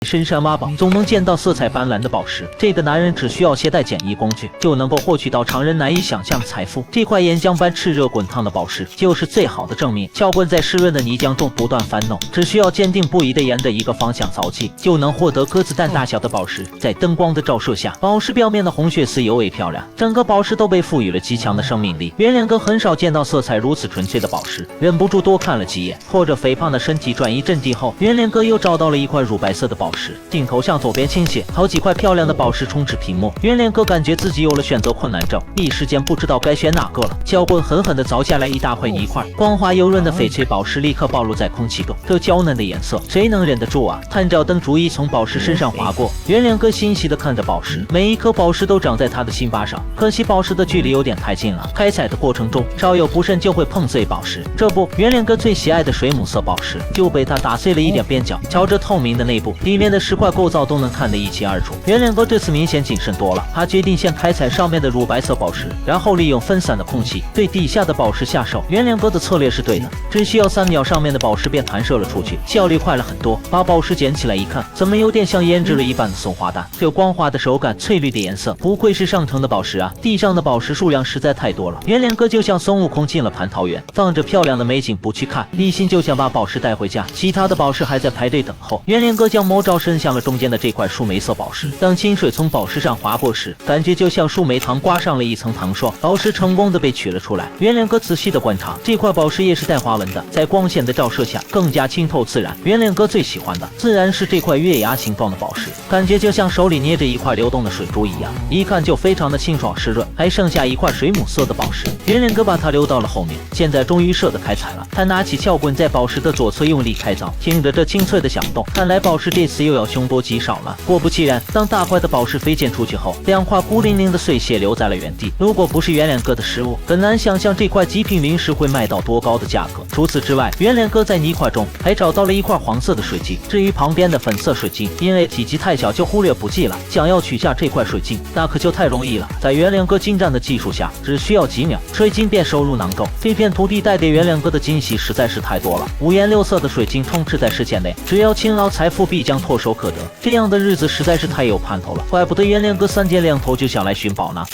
深山挖宝，总能见到色彩斑斓的宝石。这个男人只需要携带简易工具，就能够获取到常人难以想象的财富。这块岩浆般炽热滚烫的宝石，就是最好的证明。撬棍在湿润的泥浆中不断翻弄，只需要坚定不移地沿着一个方向凿击，就能获得鸽子蛋大小的宝石。在灯光的照射下，宝石表面的红血丝尤为漂亮，整个宝石都被赋予了极强的生命力。圆脸哥很少见到色彩如此纯粹的宝石，忍不住多看了几眼。拖着肥胖的身体转移阵地后，圆脸哥又找到了一块乳白色的宝石。镜头向左边倾斜，好几块漂亮的宝石充斥屏幕。圆脸哥感觉自己有了选择困难症，一时间不知道该选哪个了。撬棍狠狠地凿下来一大块泥块，光滑油润的翡翠宝石立刻暴露在空气中，这娇嫩的颜色，谁能忍得住啊？探照灯逐一从宝石身上划过，圆脸哥欣喜地看着宝石，每一颗宝石都长在他的心巴上。可惜宝石的距离有点太近了，开采的过程中稍有不慎就会碰碎宝石。这不，圆脸哥最喜爱的水母色宝石就被他打碎了一点边角。瞧着透明的内部，里面的石块构造都能看得一清二楚。圆脸哥这次明显谨慎多了，他决定先开采上面的乳白色宝石，然后利用分散的空气对底下的宝石下手。圆脸哥的策略是对的，只需要3秒，上面的宝石便弹射了出去，效率快了很多。把宝石捡起来一看，怎么有点像腌制了一般的松花蛋，这光滑的手感，翠绿的颜色，不愧是上乘的宝石啊！地上的宝石数量实在太多了，圆脸哥就像孙悟空进了蟠桃园，放着漂亮的美景不去看，一心就想把宝石带回家。其他的宝石还在排队等候。圆脸哥将魔爪伸向了中间的这块树莓色宝石，当清水从宝石上划过时，感觉就像树莓糖刮上了一层糖霜。宝石成功的被取了出来。圆脸哥仔细的观察，这块宝石也是带花纹的，在光线的照射下更加清透自然。圆脸哥最喜欢的自然是这块月牙形状的宝石，感觉就像手里捏着一块流动的水珠一样，一看就非常的清爽湿润。还剩下一块水母色的宝石，圆脸哥把它留到了后面。现在终于舍得开采了，他拿起撬棍在宝石的左侧用力开凿，听着这清脆的响动，看来宝石这次又要凶多吉少了。果不其然，当大块的宝石飞溅出去后，2块孤零零的碎屑留在了原地。如果不是圆脸哥的失误，很难想象这块极品灵石会卖到多高的价格。除此之外，圆脸哥在泥块中还找到了一块黄色的水晶，至于旁边的粉色水晶，因为体积太小就忽略不计了。想要取下这块水晶，那可就太容易了。在圆脸哥精湛的技术下，只需要几秒，水晶便收入囊中。这片土地带给圆脸哥的惊喜实在是太多了，五颜六色的水晶充斥在视线内，只要勤劳，财富必将唾手可得。这样的日子实在是太有盼头了，怪不得圆脸哥3天2头就想来寻宝呢。